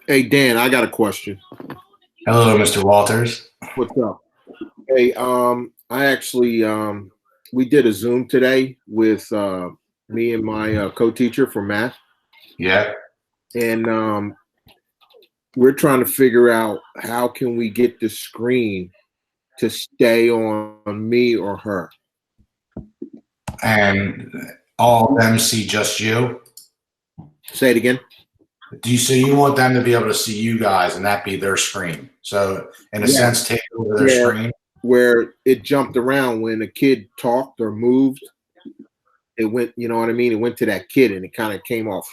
Hey, Dan, I got a question. Hello, Mr. Walters. What's up? Hey, I actually we did a Zoom today with me and my co-teacher for math, Yeah. and we're trying to figure out how can we get the screen to stay on me or her. And all of them see just you? Say it again. So you want them to be able to see you guys and that be their screen? So in a Yeah. sense, take over their Yeah. screen? Where it jumped around when a kid talked or moved, it went, you know what I mean? It went to that kid and it kind of came off.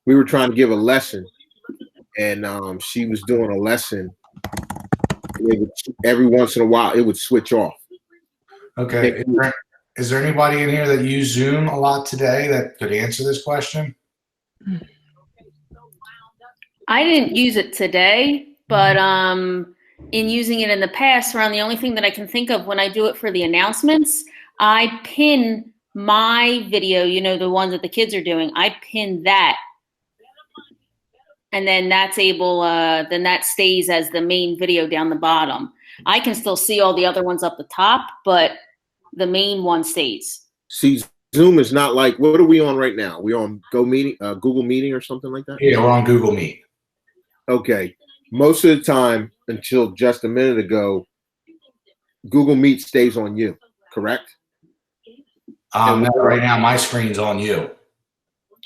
We were trying to give a lesson, and she was doing a lesson. Every once in a while, it would switch off. Okay. Is there anybody in here that used Zoom a lot today that could answer this question? I didn't use it today, but in using it in the past, Ron, the only thing that I can think of when I do it for the announcements, I pin my video, you know, the ones that the kids are doing, I pin that. And then that's able, then that stays as the main video down the bottom. I can still see all the other ones up the top, but the main one stays. See, Zoom is not like, what are we on right now? We on Google Meeting or something like that? Yeah, we're on Google Meet. Okay. Most of the time, until just a minute ago, Google Meet stays on you, correct? No, right now my screen's on you.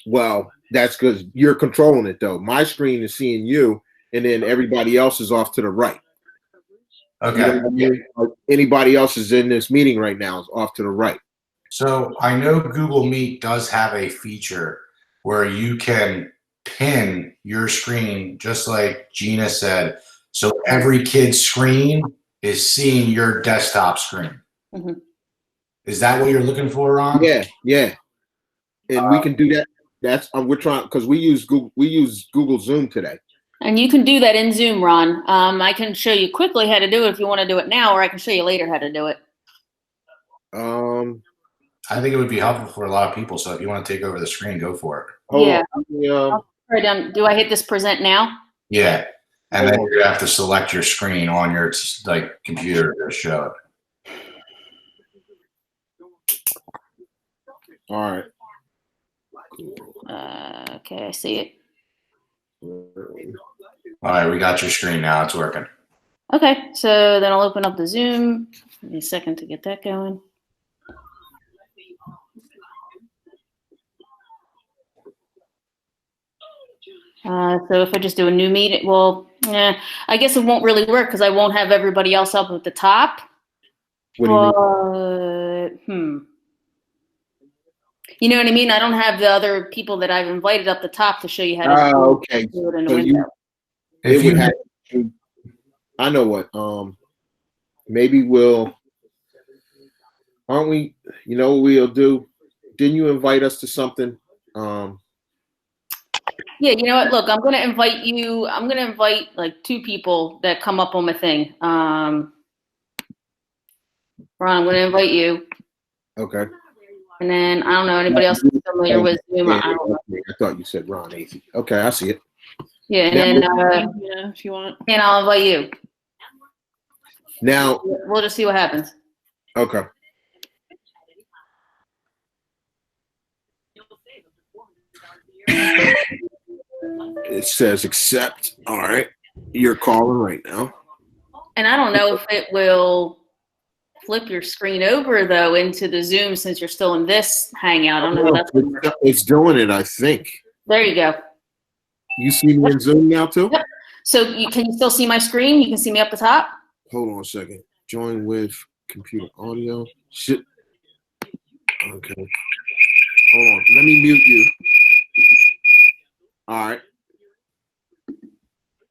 Well, that's because you're controlling it, though. My screen is seeing you, and then everybody else is off to the right. Okay. You know what I mean? Like anybody else is in this meeting right now is off to the right. So I know Google Meet does have a feature where you can pin your screen, just like Gina said. So every kid's screen is seeing your desktop screen. Mm-hmm. Is that what you're looking for, Ron? Yeah. And we can do that. That's we're trying because we use Google Zoom today. And you can do that in Zoom, Ron. I can show you quickly how to do it if you want to do it now, or I can show you later how to do it. I think it would be helpful for a lot of people. So if you want to take over the screen, go for it. Yeah. Do I hit this present now? Yeah. And then you have to select your screen on your computer to show it. All right. Okay, I see it. All right, we got your screen now. It's working. Okay, so then I'll open up the Zoom. Give me a second to get that going. So if I just do a new meeting, well, I guess it won't really work because I won't have everybody else up at the top. What do you mean? You know what I mean? I don't have the other people that I've invited up the top to show you how to do it in the window. I know what. Maybe aren't we? You know what we'll do? Didn't you invite us to something? Yeah, you know what? Look, I'm gonna invite you. I'm gonna invite like 2 people that come up on my thing. Ron, I'm gonna invite you. Okay. And then I don't know anybody else who's familiar with Zoom. I don't know. I thought you said Ron Athey. Okay, I see it. Yeah, and then if you want, and I'll invite you. Now we'll just see what happens. Okay. It says accept. All right. You're calling right now. And I don't know if it will flip your screen over, though, into the Zoom since you're still in this Hangout. I don't know if that's it's doing it, I think. There you go. You see me in Zoom now, too? Yep. So can you still see my screen? You can see me up the top? Hold on a second. Join with computer audio. Shit. Okay. Hold on. Let me mute you. All right.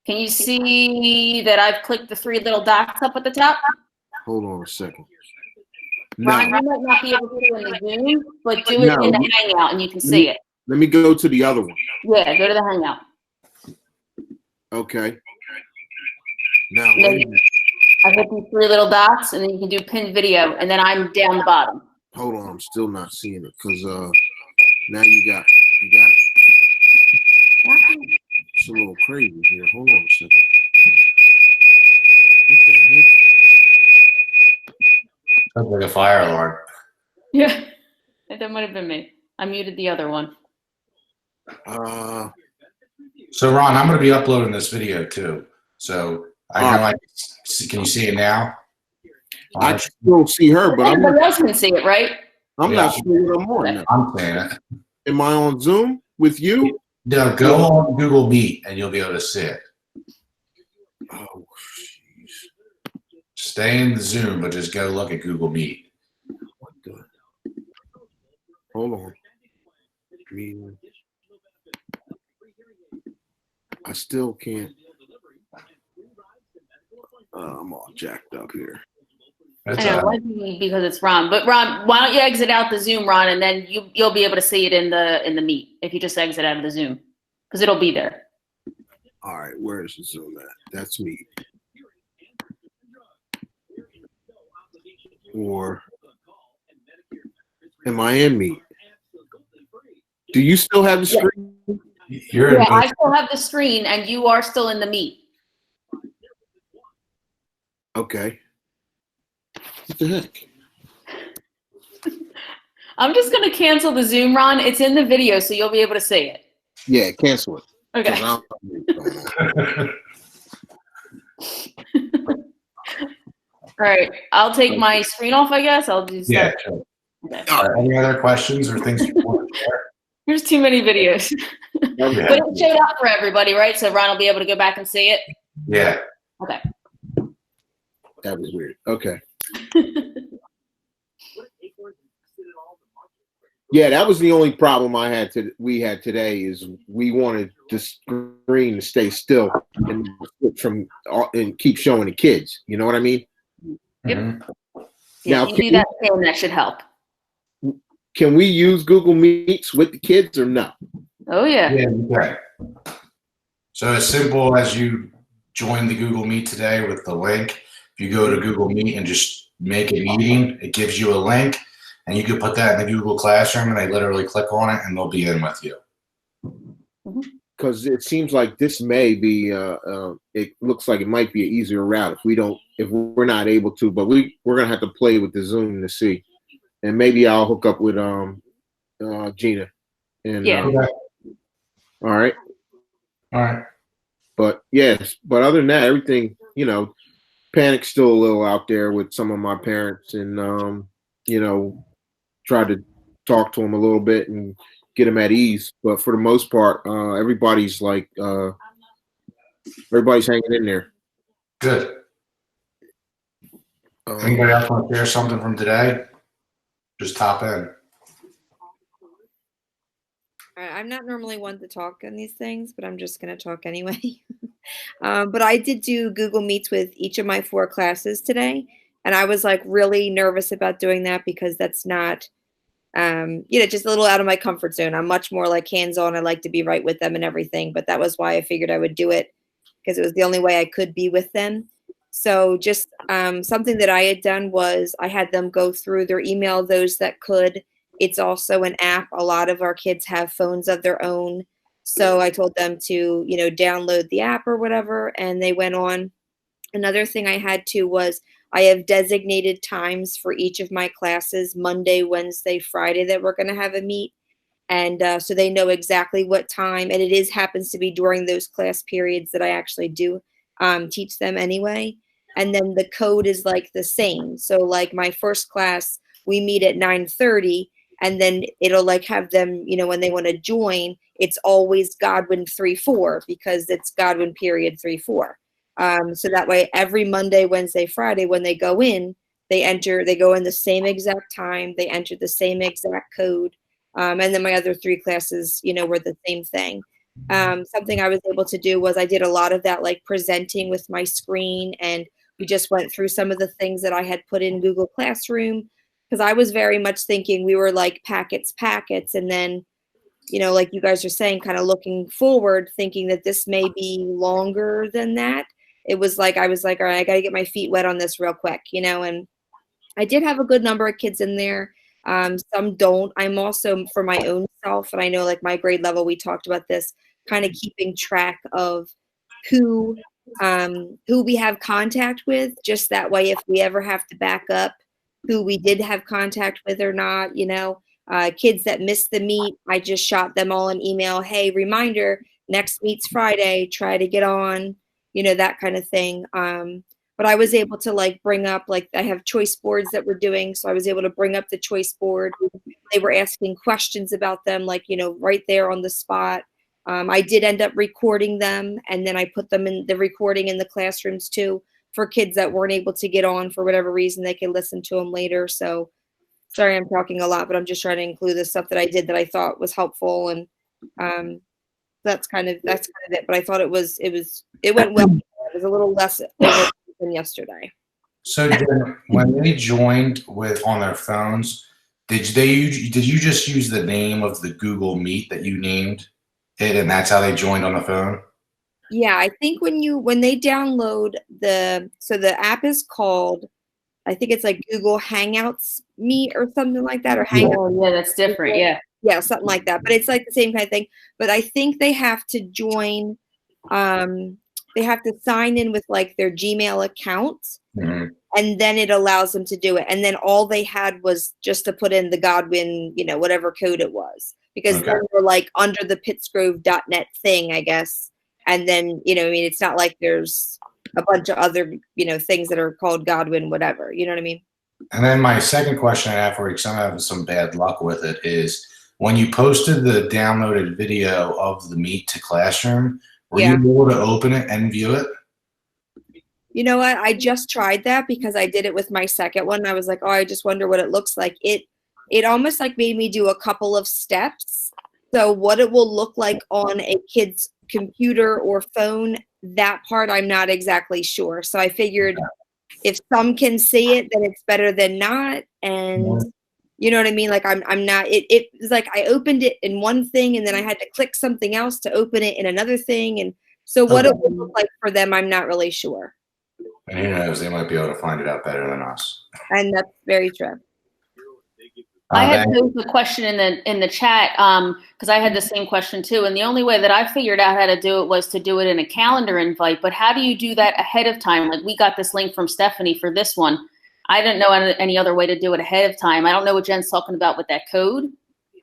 Can you see that I've clicked the 3 little dots up at the top? Hold on a second. Ron, you might not be able to do it in the Zoom, but do it in the Hangout and you can see it. Let me go to the other one. Yeah, go to the Hangout. Okay. Now, I hit these 3 little dots and then you can do pin video and then I'm down the bottom. Hold on, I'm still not seeing it because now you got it. It's a little crazy here. Hold on a second. What the heck? Sounds like a fire alarm. Yeah, that might have been me. I muted the other one. So Ron, I'm going to be uploading this video too. So can you see it now? I can still see her, but everybody else can see it, right? I'm not sure what I'm on now. I'm saying it. Am I on Zoom with you? No, go on Google Meet and you'll be able to see it. Oh, jeez. Stay in the Zoom, but just go look at Google Meet. What the? Hold on. Meeting. I still can't. I'm all jacked up here. That's I know, it might be because it's Ron. But Ron, why don't you exit out the Zoom, Ron, and then you'll be able to see it in the Meet if you just exit out of the Zoom, because it'll be there. All right, where's the Zoom at? That's me. Or am I in Meet? Do you still have the screen? You're I still have the screen, and you are still in the Meet. Okay. What the heck? I'm just going to cancel the Zoom, Ron. It's in the video, so you'll be able to see it. Yeah, cancel it. Okay. All right. I'll take my screen off, I guess. I'll do yeah. stuff. Sure. Okay. Any other questions or things you want to share? There's too many videos. But it showed up for everybody, right? So Ron will be able to go back and see it? Yeah. Okay. That was weird. Okay. Yeah, that was the only problem we had today is we wanted the screen to stay still and keep showing the kids. You know what I mean? Yep. Mm-hmm. Yeah, Now, you do that thing, that should help. Can we use Google Meets with the kids or no? Oh, yeah. Yeah, okay. So as simple as you join the Google Meet today with the link, if you go to Google Meet and just make a meeting, it gives you a link, and you can put that in the Google Classroom, and they literally click on it, and they'll be in with you. Because it seems like this may be, it looks like it might be an easier route if we're not able to, but we're gonna have to play with the Zoom to see, and maybe I'll hook up with Gina. And Yeah. Okay. All right. All right. But yes, but other than that, everything, panic's still a little out there with some of my parents, and try to talk to them a little bit and get them at ease. But for the most part, everybody's hanging in there. Good. Anybody else want to share something from today? Just top in. I'm not normally one to talk on these things, but I'm just going to talk anyway. But I did do Google Meets with each of my 4 classes today. And I was really nervous about doing that because that's not, just a little out of my comfort zone. I'm much more hands-on. I like to be right with them and everything. But that was why I figured I would do it, because it was the only way I could be with them. So just something that I had done was I had them go through their email, those that could. It's also an app. A lot of our kids have phones of their own. So I told them to, download the app or whatever, and they went on. Another thing I had to was I have designated times for each of my classes, Monday, Wednesday, Friday, that we're going to have a meet. And so they know exactly what time, and it happens to be during those class periods that I actually do teach them anyway. And then the code is the same. So my first class, we meet at 9:30. And then it'll have them, when they want to join, it's always Godwin 3-4 because it's Godwin period 3-4. So that way, every Monday, Wednesday, Friday, when they go in, they go in the same exact time, they enter the same exact code. And then my other 3 classes, were the same thing. Something I was able to do was I did a lot of that, presenting with my screen, and we just went through some of the things that I had put in Google Classroom. Because I was very much thinking we were packets. And then, like you guys are saying, kind of looking forward, thinking that this may be longer than that. It was I was all right, I got to get my feet wet on this real quick, and I did have a good number of kids in there. Some don't. I'm also, for my own self, and I know my grade level, we talked about this, kind of keeping track of who we have contact with, just that way if we ever have to back up who we did have contact with or not, kids that missed the meet, I just shot them all an email, hey, reminder, next meet's Friday, try to get on, that kind of thing. But I was able to like bring up, like I have choice boards that we're doing. So I was able to bring up the choice board. They were asking questions about them, like, right there on the spot. I did end up recording them, and then I put them in the recording in the classrooms too for kids that weren't able to get on for whatever reason. They can listen to them later. So sorry, I'm talking a lot, but I'm just trying to include the stuff that I did that I thought was helpful. And that's kind of it. But I thought it went well. It was a little less than yesterday. So Jen, when they joined on their phones, did you just use the name of the Google Meet that you named it, and that's how they joined on the phone? Yeah, I think when they download the app is called, I think it's like Google Hangouts Meet or something like that, or Hangouts. Oh, yeah, that's different. Yeah. Yeah, something like that. But it's like the same kind of thing. But I think they have to join. They have to sign in with like their Gmail account, Mm-hmm. and then it allows them to do it. And then all they had was just to put in the Godwin, whatever code it was, because Okay. then we're like under the Pittsgrove.net thing, I guess. And then, it's not like there's a bunch of other, things that are called Godwin, whatever. You know what I mean? And then my second question I have for you, because I'm having some bad luck with it, is when you posted the downloaded video of the Meet to Classroom, were you able to open it and view it? You know what? I just tried that because I did it with my second one. I was like, oh, I just wonder what it looks like. It almost like made me do a couple of steps. So what it will look like on a kid's computer or phone, that part I'm not exactly sure. So I figured if some can see it, then it's better than not. And you know what I mean? Like I'm not, it was like I opened it in one thing and then I had to click something else to open it in another thing. And so what it would look like for them, I'm not really sure. And who knows, they might be able to find it out better than us. And that's very true. I had posed a question in the chat because I had the same question too. And the only way that I figured out how to do it was to do it in a calendar invite. But how do you do that ahead of time? Like we got this link from Stephanie for this one. I didn't know any other way to do it ahead of time. I don't know what Jen's talking about with that code.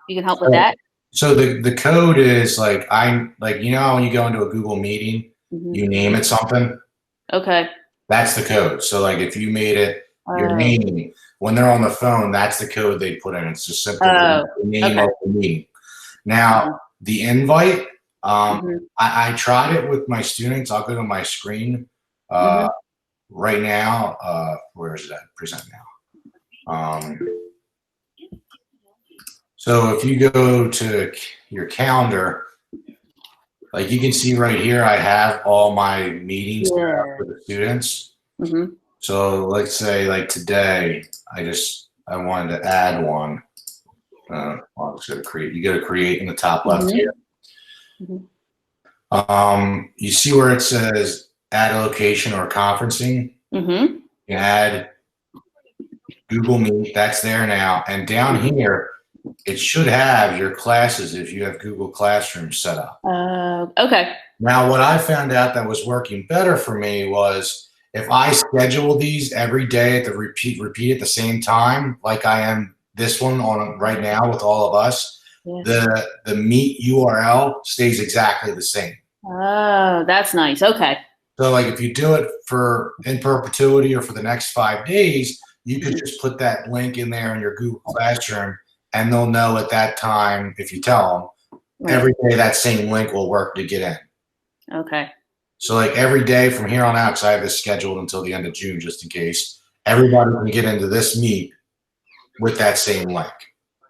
You can help with that. So the code is like when you go into a Google meeting, you name it something. Okay. That's the code. So like if you made it your name, when they're on the phone, that's the code they put in. It's just simply the name of the meeting. Now the invite, I tried it with my students. I'll go to my screen right now. Where is that? Present now. So if you go to your calendar, like you can see right here, I have all my meetings for the students. So let's say like today, I wanted to add one. I'll just go to create. You go to create in the top left here. You see where it says add a location or conferencing. You add Google Meet. That's there now. And down here, it should have your classes if you have Google Classroom set up. Okay. Now, what I found out that was working better for me was if I schedule these every day at the repeat at the same time, like I am this one on right now with all of us, the Meet URL stays exactly the same. Oh, that's nice. Okay. So like if you do it in perpetuity or for the next 5 days, you could just put that link in there in your Google Classroom and they'll know at that time, if you tell them, every day that same link will work to get in. Okay. So like every day from here on out, because I have this scheduled until the end of June, just in case, everybody can get into this Meet with that same link.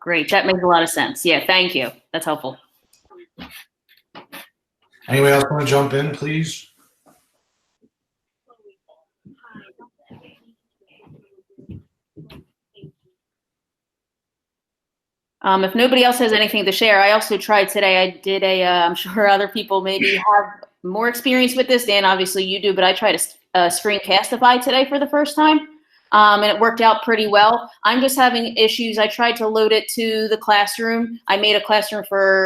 Great. That makes a lot of sense. Yeah, thank you. That's helpful. Anybody else want to jump in, please? If nobody else has anything to share, I also tried today. I did I'm sure other people maybe have more experience with this. Dan, obviously you do, but I tried a Screencastify today for the first time. And it worked out pretty well. I'm just having issues. I tried to load it to the classroom. I made a classroom for